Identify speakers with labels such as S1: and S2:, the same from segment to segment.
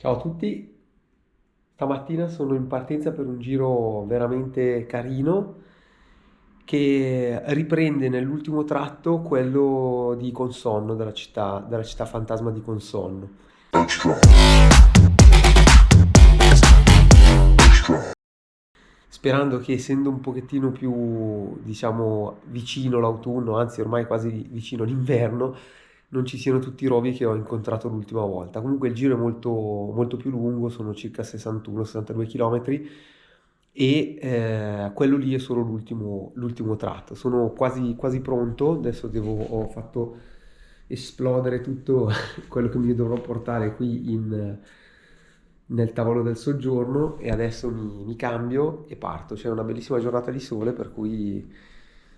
S1: Ciao a tutti, stamattina sono in partenza per un giro veramente carino che riprende nell'ultimo tratto quello di Consonno, della città fantasma di Consonno. Sperando che essendo un pochettino più, diciamo, vicino l'autunno, anzi ormai quasi vicino l'inverno, non ci siano tutti i rovi che ho incontrato l'ultima volta. Comunque il giro è molto più lungo, sono circa 61-62 km e quello lì è solo l'ultimo tratto. Sono quasi pronto, adesso ho fatto esplodere tutto quello che mi dovrò portare qui nel tavolo del soggiorno e adesso mi cambio e parto. C'è una bellissima giornata di sole per cui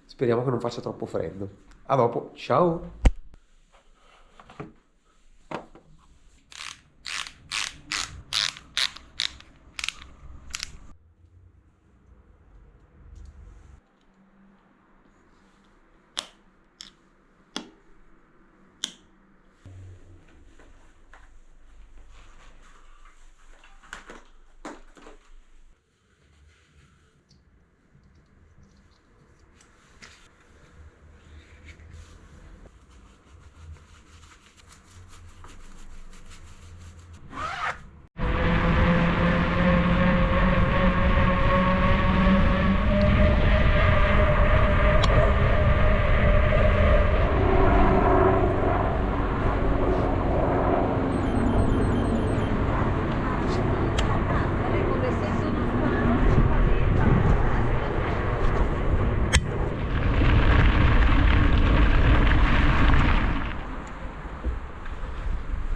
S1: speriamo che non faccia troppo freddo. A dopo, ciao!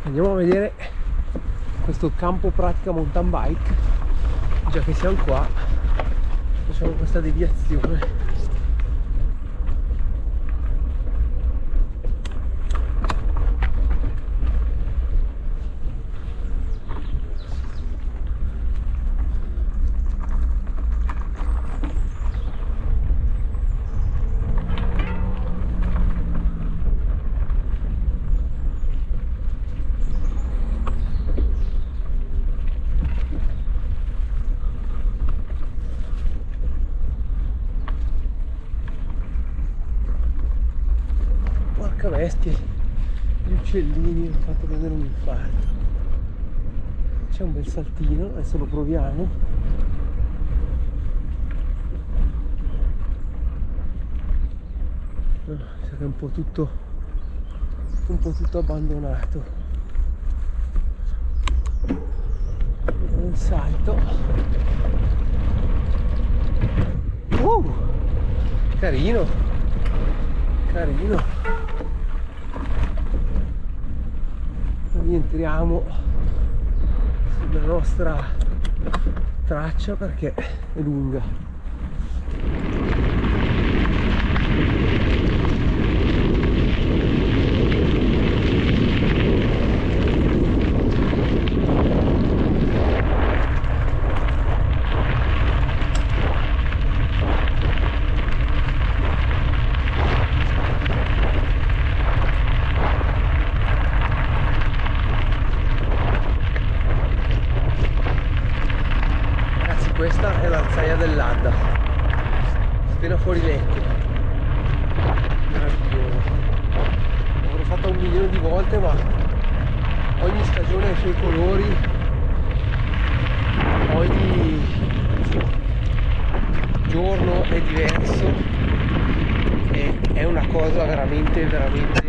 S1: Andiamo a vedere questo campo pratica mountain bike. Già che siamo qua, facciamo questa deviazione. Porca bestia, gli uccellini mi hanno fatto prendere un infarto. C'è un bel saltino, adesso lo proviamo. No, mi sa che è un po' tutto abbandonato. Un salto. Carino, carino. Rientriamo sulla nostra traccia perché è lunga. Questa è l'Alzaia dell'Adda, appena fuori letto, meraviglioso. L'avrò fatta 1 milione di volte, ma ogni stagione ha i suoi colori, ogni giorno è diverso e è una cosa veramente meravigliosa,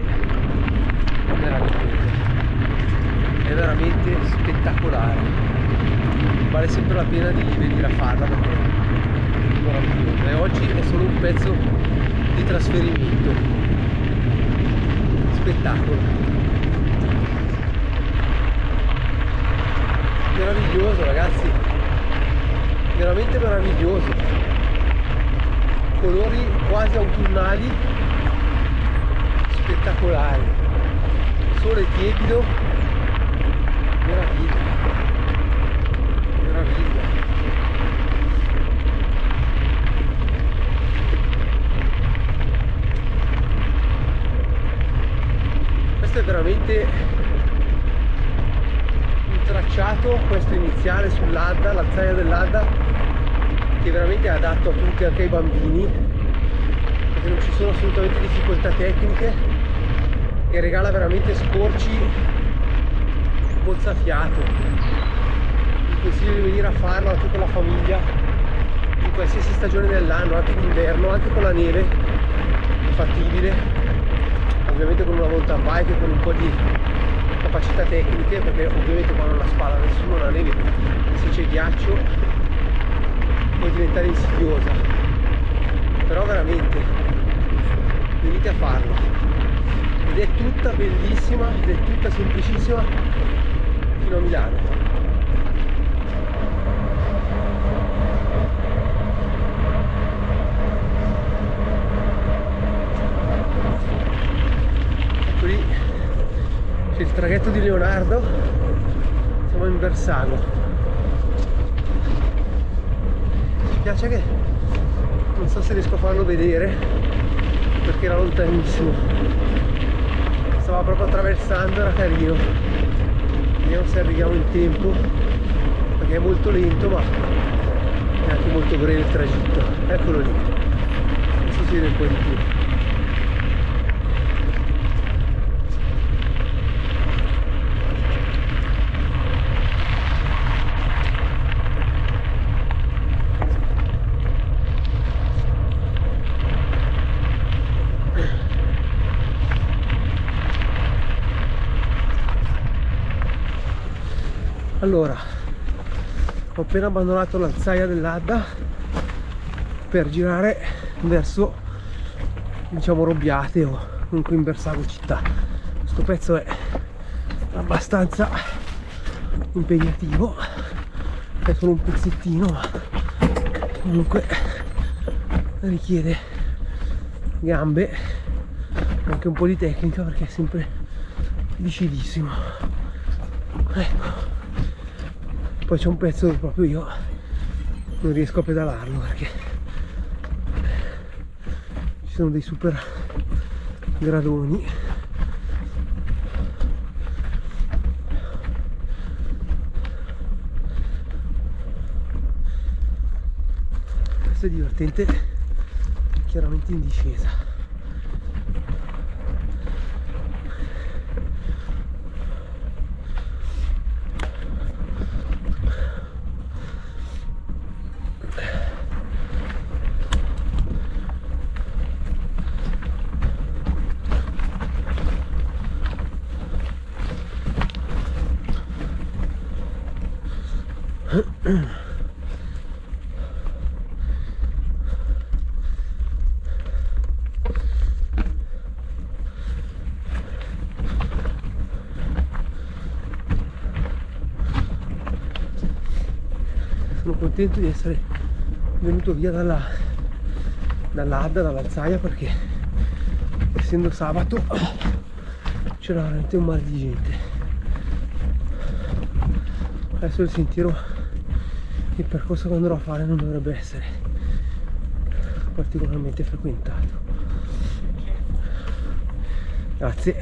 S1: è veramente spettacolare. Vale sempre la pena di venire a farla perché è meraviglioso e oggi è solo un pezzo di trasferimento. Spettacolo meraviglioso, ragazzi, veramente meraviglioso, colori quasi autunnali, spettacolari, sole tiepido, meraviglia. Questo è veramente un tracciato, questo iniziale sull'Adda, l'Alzaia dell'Adda, che veramente è adatto a tutti, anche ai bambini, perché non ci sono assolutamente difficoltà tecniche e regala veramente scorci mozzafiato. Vi consiglio di venire a farlo anche con la famiglia in qualsiasi stagione dell'anno, anche d'inverno, anche con la neve, è fattibile, ovviamente con una mountain bike e con un po' di capacità tecniche, perché ovviamente quando non la spalla nessuno, la neve, se c'è ghiaccio può diventare insidiosa, però veramente venite a farlo, ed è tutta bellissima ed è tutta semplicissima fino a Milano. Ecco lì c'è il traghetto di Leonardo, siamo in Bersago. Mi piace che non so se riesco a farlo vedere perché era lontanissimo, stava proprio attraversando, era carino. Vediamo se arriviamo in tempo, perché è molto lento ma è anche molto breve il tragitto. Eccolo lì, adesso si vede un po' di più. Allora, ho appena abbandonato l'Alzaia dell'Adda per girare verso, diciamo, Robbiate o comunque in Bersago città. Questo pezzo è abbastanza impegnativo, è solo un pezzettino, ma comunque richiede gambe, anche un po' di tecnica, perché è sempre difficilissimo. Ecco. Poi c'è un pezzo dove proprio io non riesco a pedalarlo perché ci sono dei super gradoni. Questo è divertente, chiaramente in discesa. Sono contento di essere venuto via dall'Adda, dall'Alzaia, perché essendo sabato c'era veramente un mare di gente. Adesso il sentiero, il percorso che andrò a fare non dovrebbe essere particolarmente frequentato. Grazie.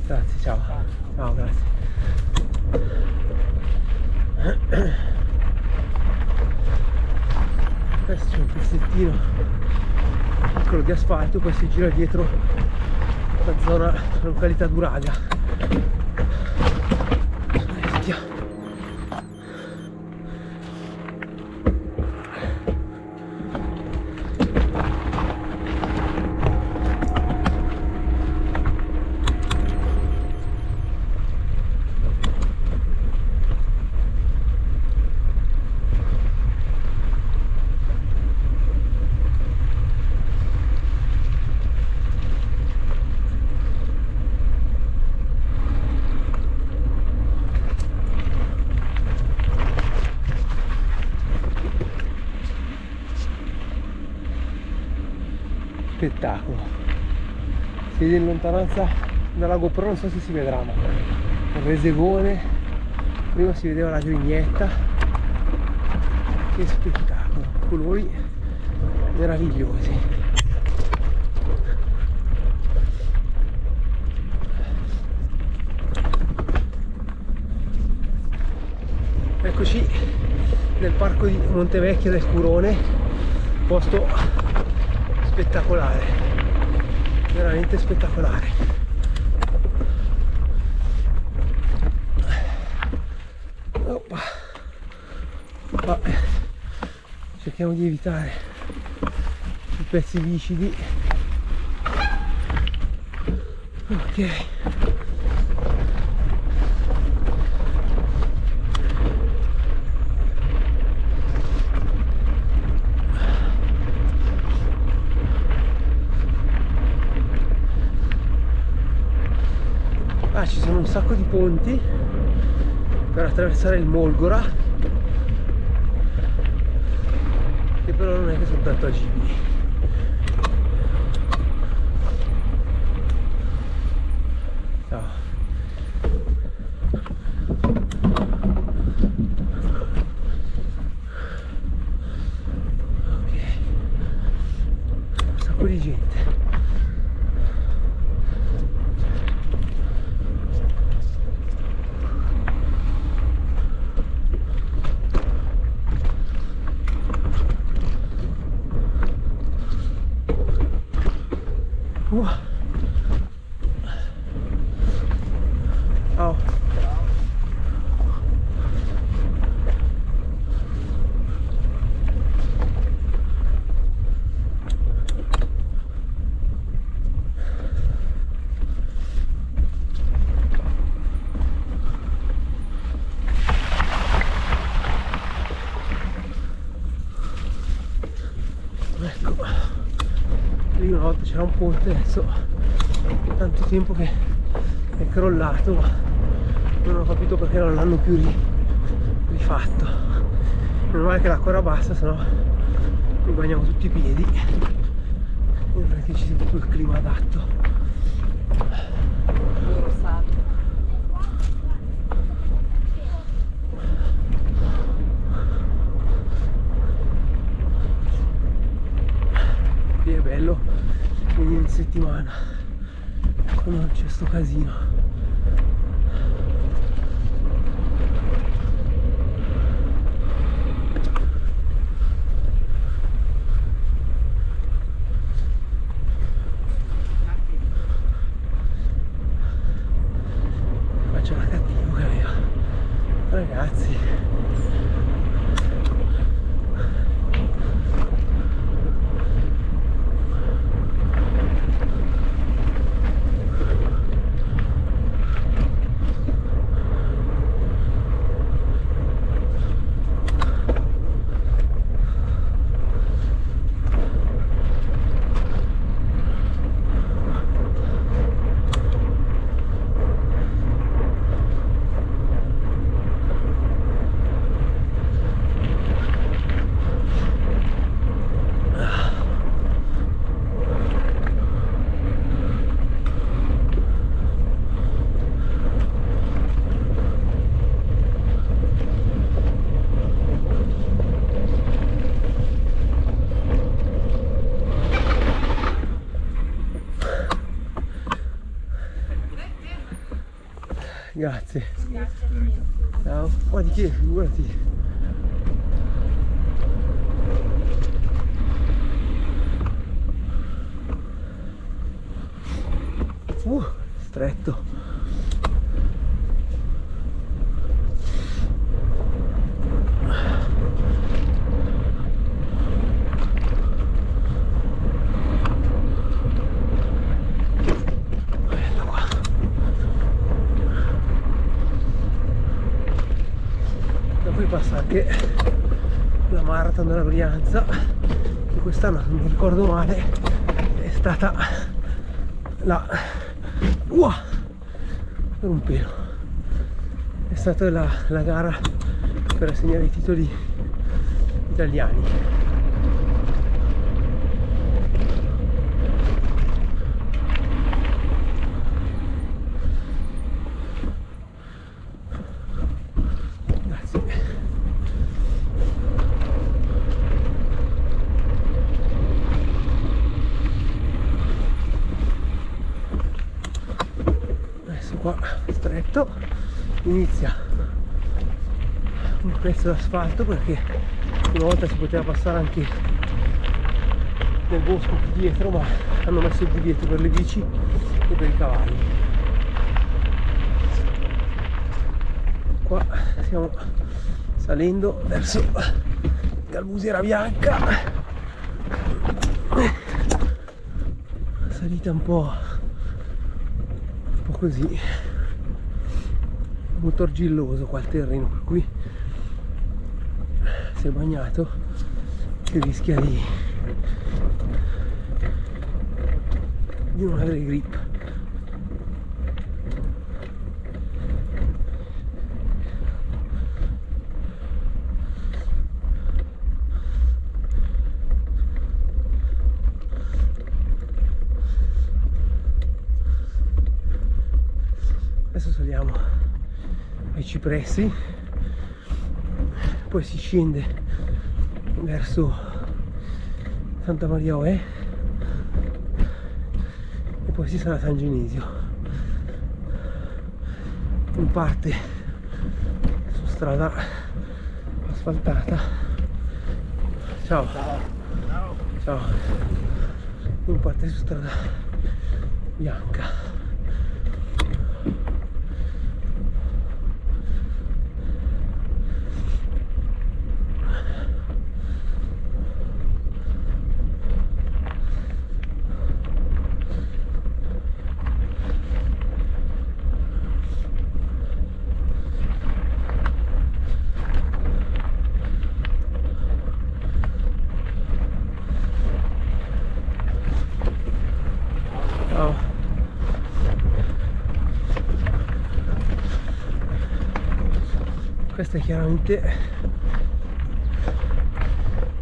S1: Grazie, ciao. Ciao, grazie. Adesso c'è un pezzettino piccolo di asfalto, poi si gira dietro la zona, la località d'Uraga. Bestia. Spettacolo, si vede in lontananza dalla GoPro, non so se si vedrà, ma il resegone, prima si vedeva la Grignetta. Che spettacolo, colori meravigliosi. Eccoci nel parco di Montevecchia del Curone, posto spettacolare, veramente spettacolare. Oppa. Cerchiamo di evitare i pezzi viscidi. Ok. Ci sono un sacco di ponti per attraversare il Molgora, che però non è che sono tanto agibili. Ciao. Ok, un sacco di gente. Oh. Ecco, lì una volta c'era un ponte, adesso è tanto tempo che è crollato, ma non ho capito perché non l'hanno più rifatto. Meno male che l'acqua era bassa, sennò mi bagniamo tutti i piedi. Non è che ci sia proprio il clima adatto. Qui è bello venire in settimana quando non c'è sto casino. Faccio la cattivo che aveva, ragazzi. Grazie. Ciao. Ma di che? Figurati. Stretto. Passa anche la Marathon della Brianza, che quest'anno, se non ricordo male, è stata la per un pelo è stata la gara per assegnare i titoli italiani. Qua stretto, inizia
S2: un pezzo d'asfalto, perché una volta si poteva passare anche nel bosco qui dietro, ma hanno messo il divieto per le bici e per i cavalli. Qua stiamo salendo verso Galbusiera Bianca, salita un po' così, molto argilloso qua il terreno, per cui se bagnato si rischia di non avere grip. Adesso saliamo ai cipressi, poi si scende verso Santa Maria Oè e poi si sarà a San Genesio. In parte su strada asfaltata. Ciao. Ciao. In parte su strada bianca. Questa è chiaramente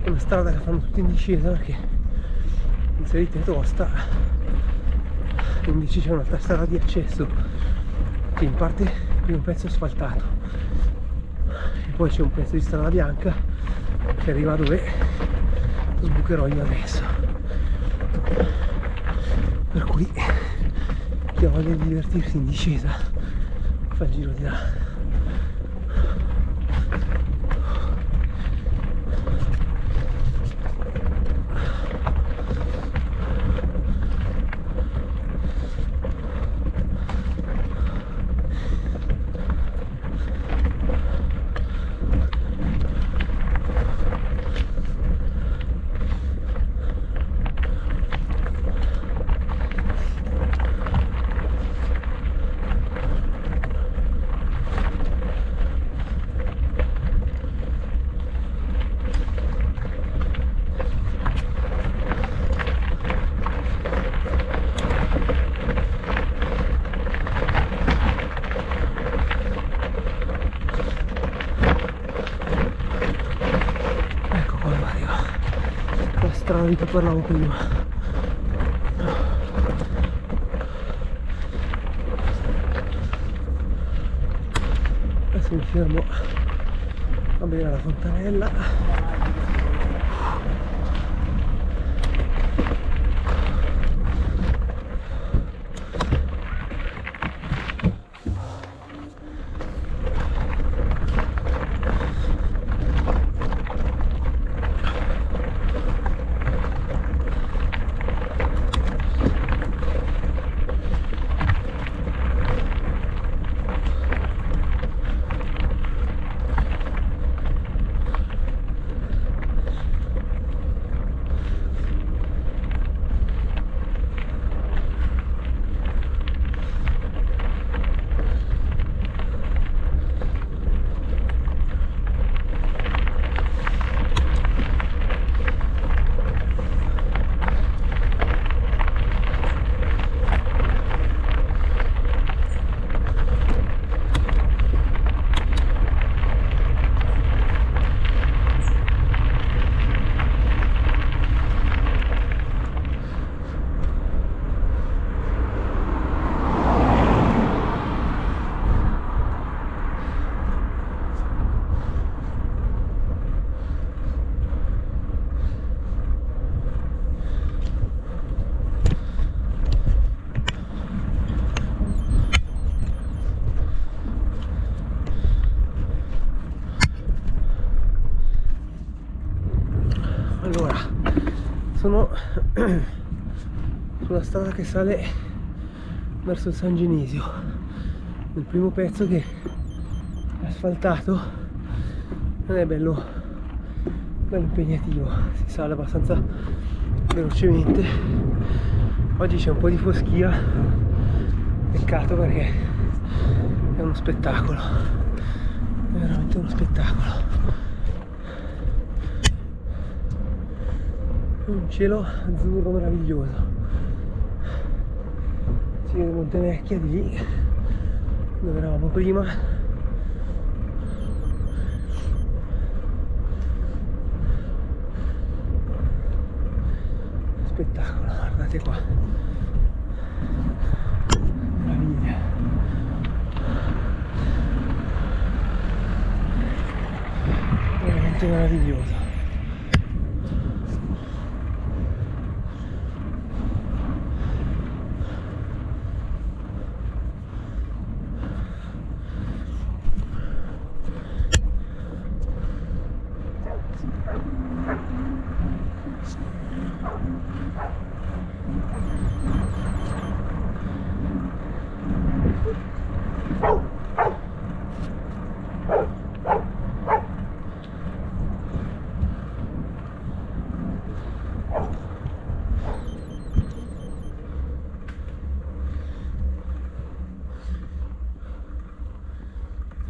S2: una strada che fanno tutti in discesa, perché in salita è tosta, invece c'è un'altra strada di accesso che in parte è il primo pezzo asfaltato e poi c'è un pezzo di strada bianca che arriva dove sbucherò io adesso, per cui chi ha voglia di divertirsi in discesa fa il giro di là. Di cui parlavo prima. Adesso mi fermo a bere alla fontanella. Sono sulla strada che sale verso il San Genesio, nel primo pezzo che è asfaltato, non è bello impegnativo, si sale abbastanza velocemente. Oggi c'è un po' di foschia, peccato perché è uno spettacolo, è veramente uno spettacolo. Un cielo azzurro meraviglioso, si vede Montevecchia di lì dove eravamo prima. Spettacolo, guardate qua, meraviglia. Veramente meraviglioso.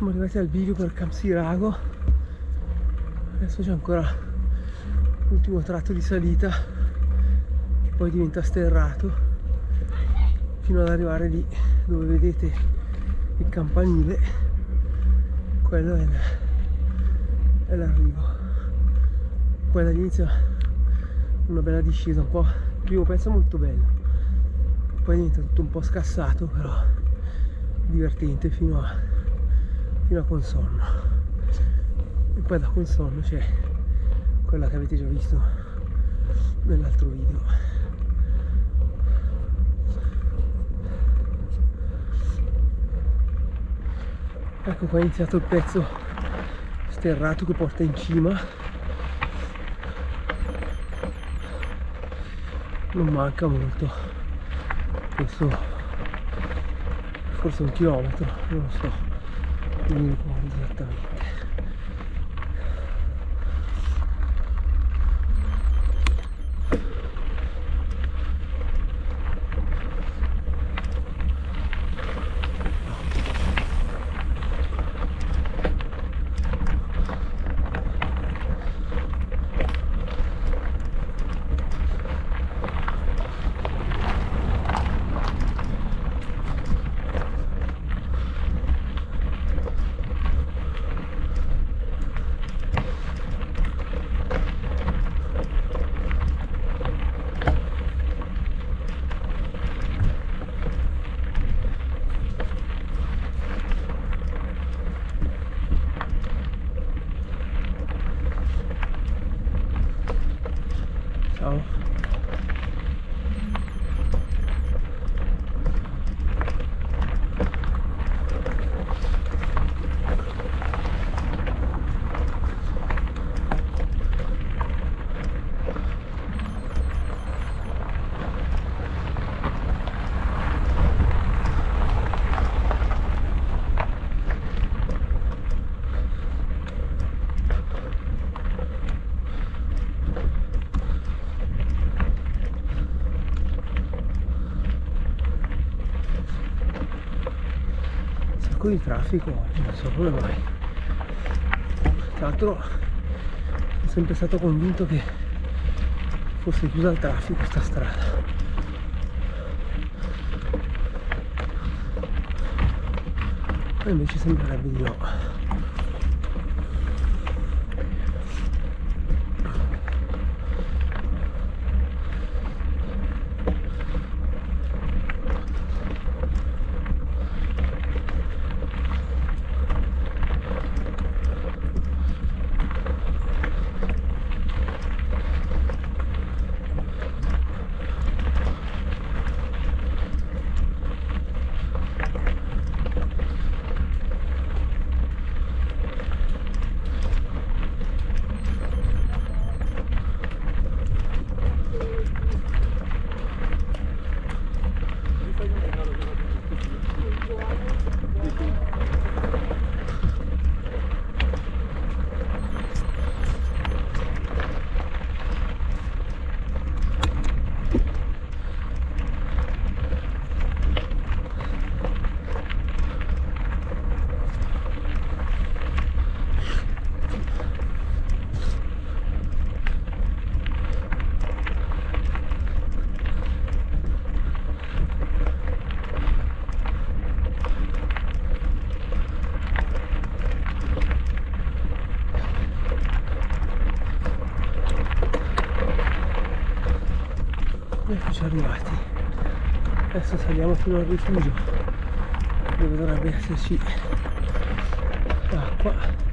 S2: Siamo arrivati al bivio per Campsirago, adesso c'è ancora l'ultimo tratto di salita che poi diventa sterrato fino ad arrivare lì dove vedete il campanile. Quello è l'arrivo. Poi da lì inizia una bella discesa, un po', il primo pezzo è molto bello, poi diventa tutto un po' scassato, però divertente fino a Consonno, e poi da Consonno c'è quella che avete già visto nell'altro video. Ecco qua è iniziato il pezzo sterrato che porta in cima, non manca molto, questo forse 1 chilometro, non lo so, non mi ricordo esattamente. Ciao. Di traffico oggi, non so come mai. Tra l'altro sono sempre stato convinto che fosse chiusa al traffico sta strada, e invece sembrerebbe di no. eccoci arrivati. Adesso saliamo fino al rifugio dove dovrebbe esserci l'acqua.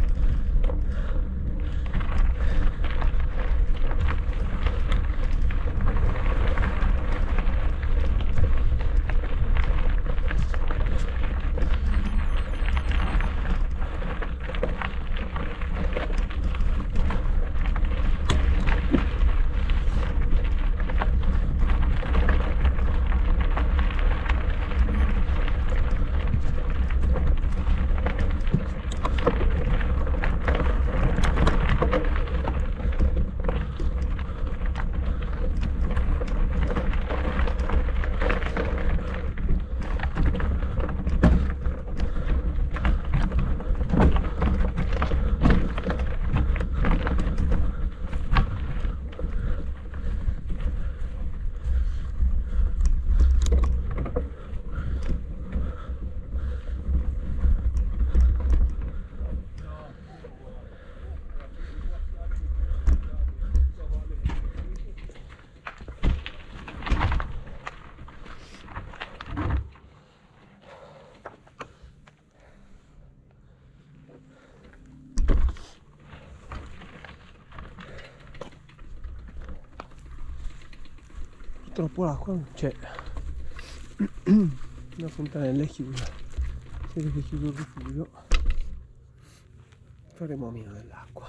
S2: Purtroppo l'acqua non c'è. La fontanella è chiusa. Si vede che è chiuso il rifugio. Faremo a meno dell'acqua.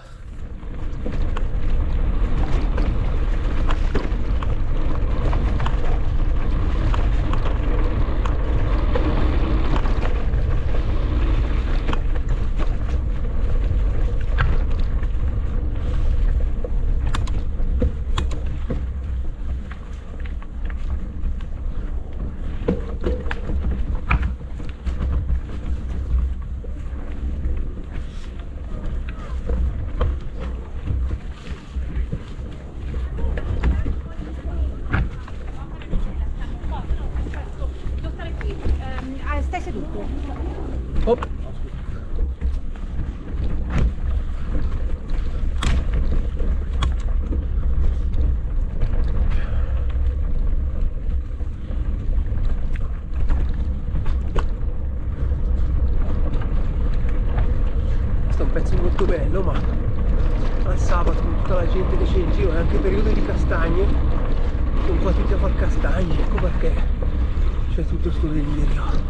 S3: Stai seduto.
S2: Hop. Questo è un pezzo molto bello, ma al sabato con tutta la gente che c'è in giro, è anche periodo di castagne, sono qua tutti a far castagne, ecco perché c'è tutto sto delirio.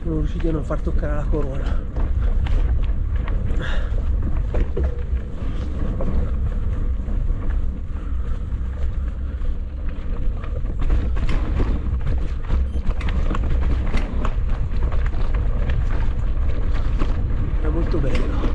S2: Sono riusciti a non far toccare la corona. È molto bello.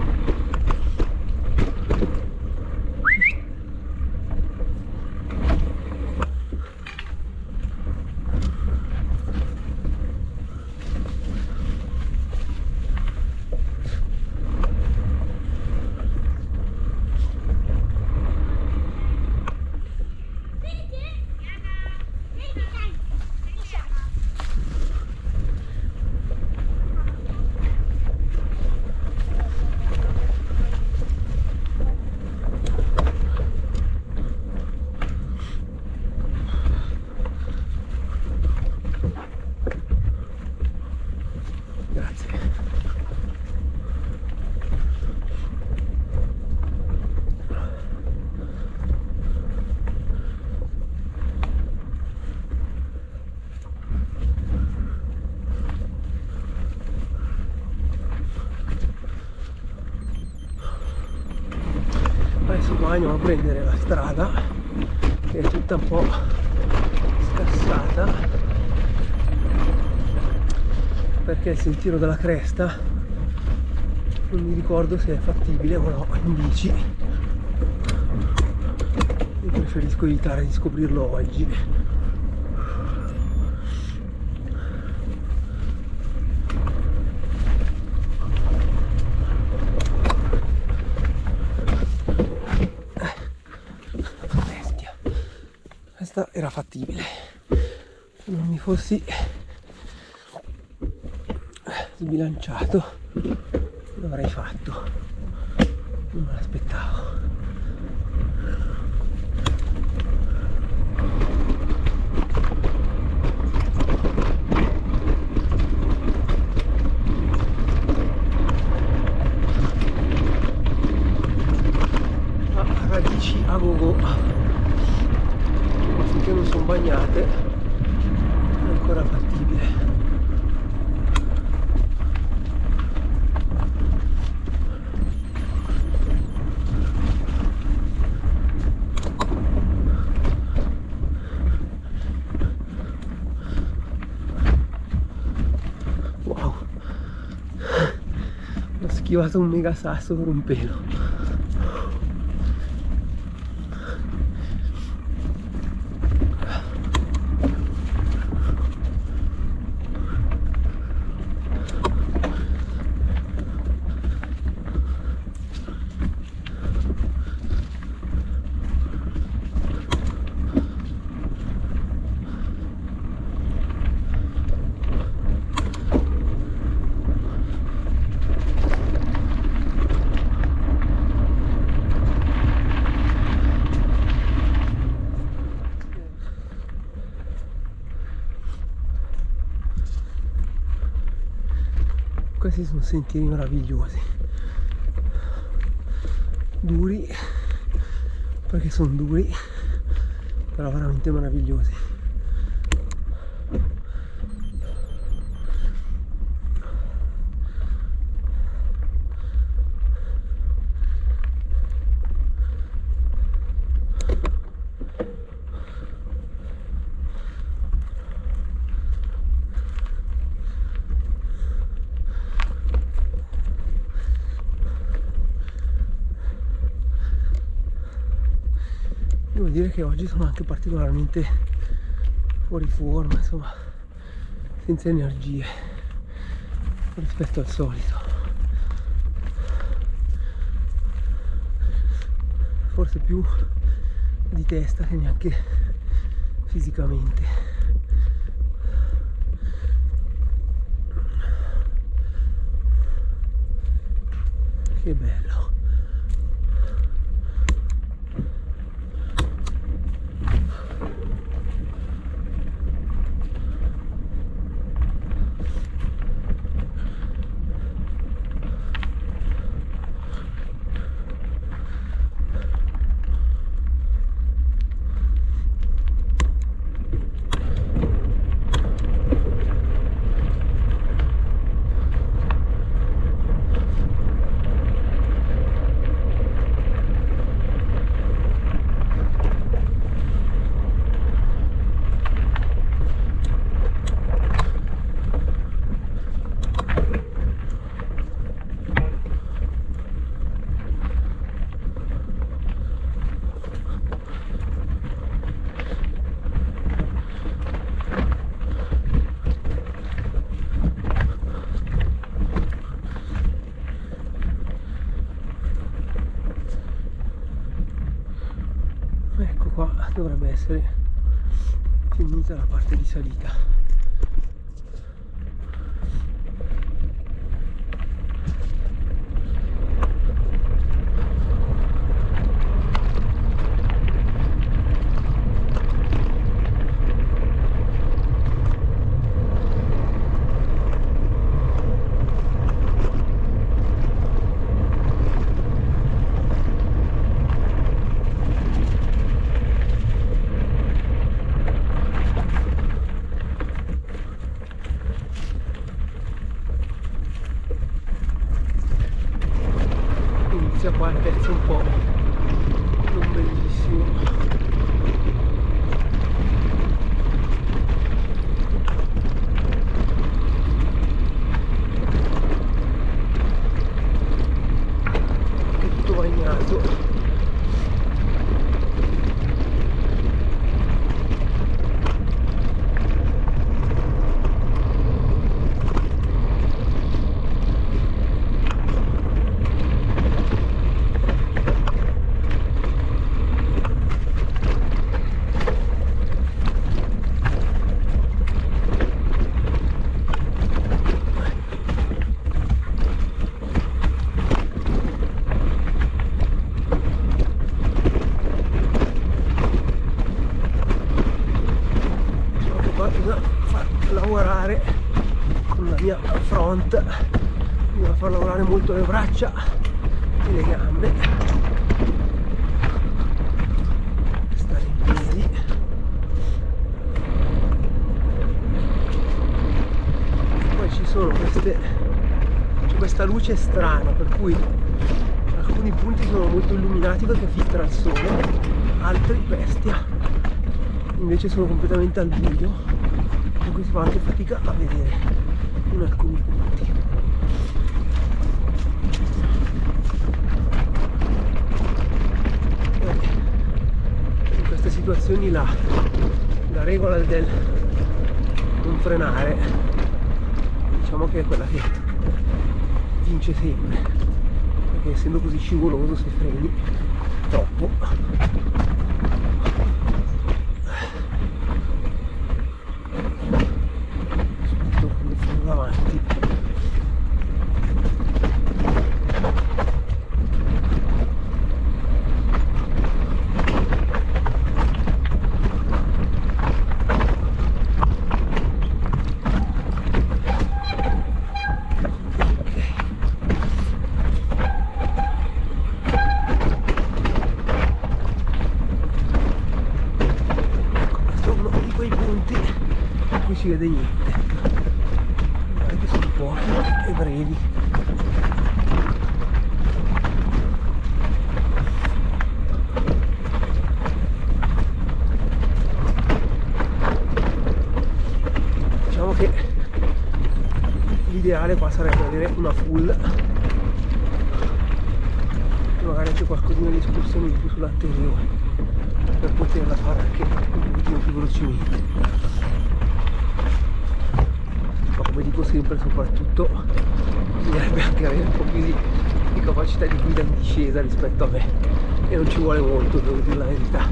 S2: Adesso qua andiamo a prendere la strada che è tutta un po' scassata perché il sentiero della cresta non mi ricordo se è fattibile o no in bici. Io preferisco evitare di scoprirlo oggi. questa era fattibile. Se non mi fossi sbilanciato l'avrei fatto, non me l'aspettavo. Radici a gogo, ma finché non sono bagnate è ancora fattibile. Wow, ho schivato un mega sasso per un pelo. Questi sono sentieri meravigliosi, duri perché sono duri, però veramente meravigliosi. Devo dire che oggi sono anche particolarmente fuori forma, insomma, senza energie rispetto al solito. Forse più di testa che neanche fisicamente. Che bello. Ecco qua, dovrebbe essere finita la parte di salita. Inizia qua il pezzo un po' non bellissimo. È tutto bagnato. front, bisogna far lavorare molto le braccia e le gambe, stare in piedi. Poi ci sono c'è questa luce strana per cui alcuni punti sono molto illuminati perché filtra il sole, altri bestia invece sono completamente al buio, per cui si fa anche fatica a vedere in alcuni punti. In queste situazioni la regola del non frenare, diciamo che è quella che vince sempre, perché essendo così scivoloso, se freni troppo subito quando freno davanti si vede niente, anche sono pochi e brevi. Diciamo che l'ideale qua sarebbe avere una full e magari anche qualcosina di escursione in più sull'anteriore per poterla fare anche un pochino più velocemente. Come dico sempre, soprattutto bisognerebbe anche avere un po' più di capacità di guida in discesa rispetto a me, e non ci vuole molto, devo dire la verità.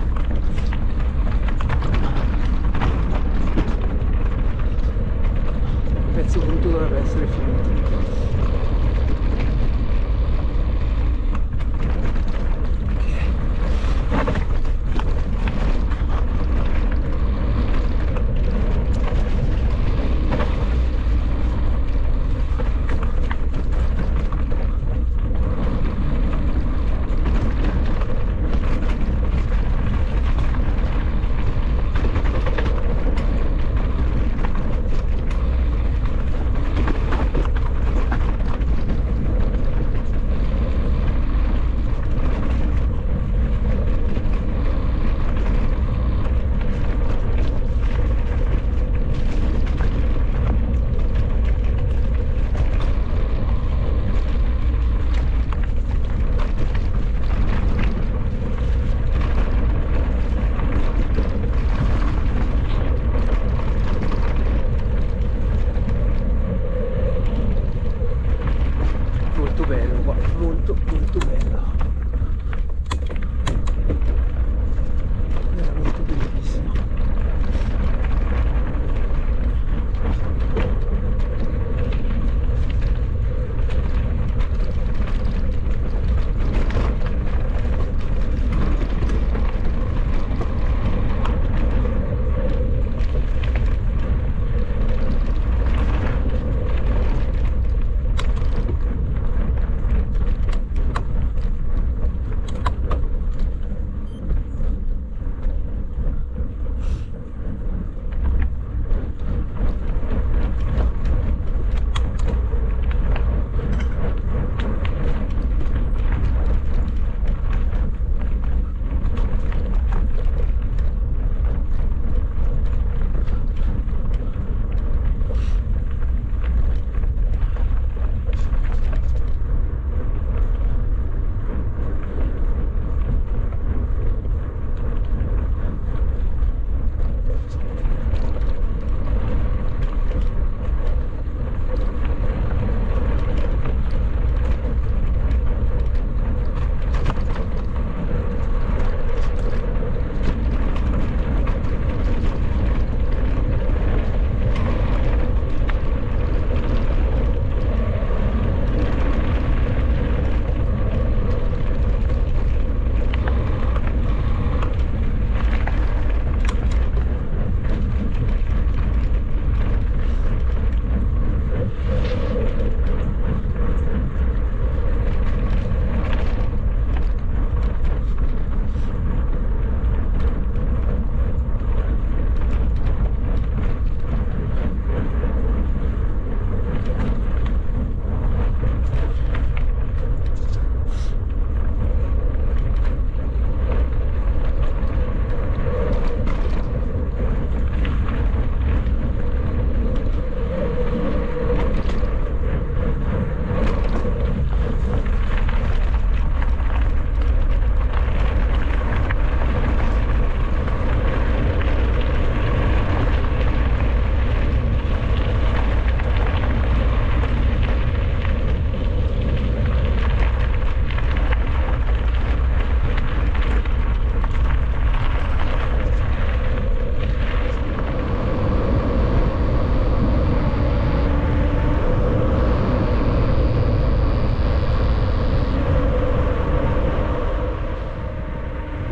S2: Il pezzo brutto dovrebbe essere finito.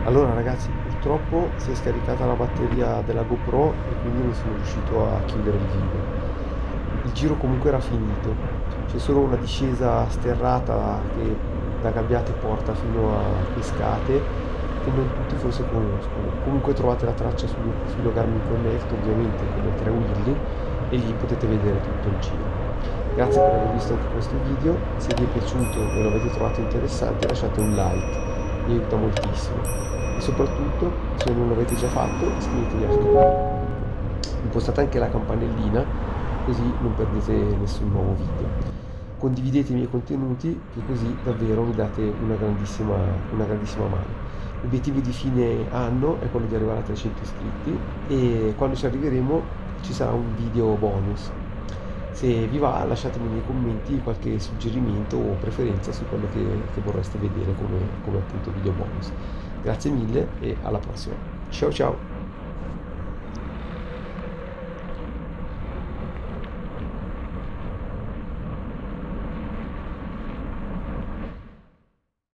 S1: Allora ragazzi, purtroppo si è scaricata la batteria della GoPro e quindi non sono riuscito a chiudere il video. Il giro comunque era finito, c'è solo una discesa sterrata che da Gabbiate porta fino a Pescate, che non tutti forse conoscono. Comunque trovate la traccia sul mio profilo Garmin Connect, ovviamente come 3 Willy, e lì potete vedere tutto il giro. Grazie per aver visto anche questo video, se vi è piaciuto e lo avete trovato interessante lasciate un like, mi aiuta moltissimo. E soprattutto, se non l'avete già fatto, iscrivetevi al canale. Impostate anche la campanellina, così non perdete nessun nuovo video. Condividete i miei contenuti, che così davvero mi date una grandissima mano. L'obiettivo di fine anno è quello di arrivare a 300 iscritti e quando ci arriveremo ci sarà un video bonus. Se vi va, lasciatemi nei commenti qualche suggerimento o preferenza su quello che vorreste vedere come appunto video bonus. Grazie mille e alla prossima. Ciao ciao!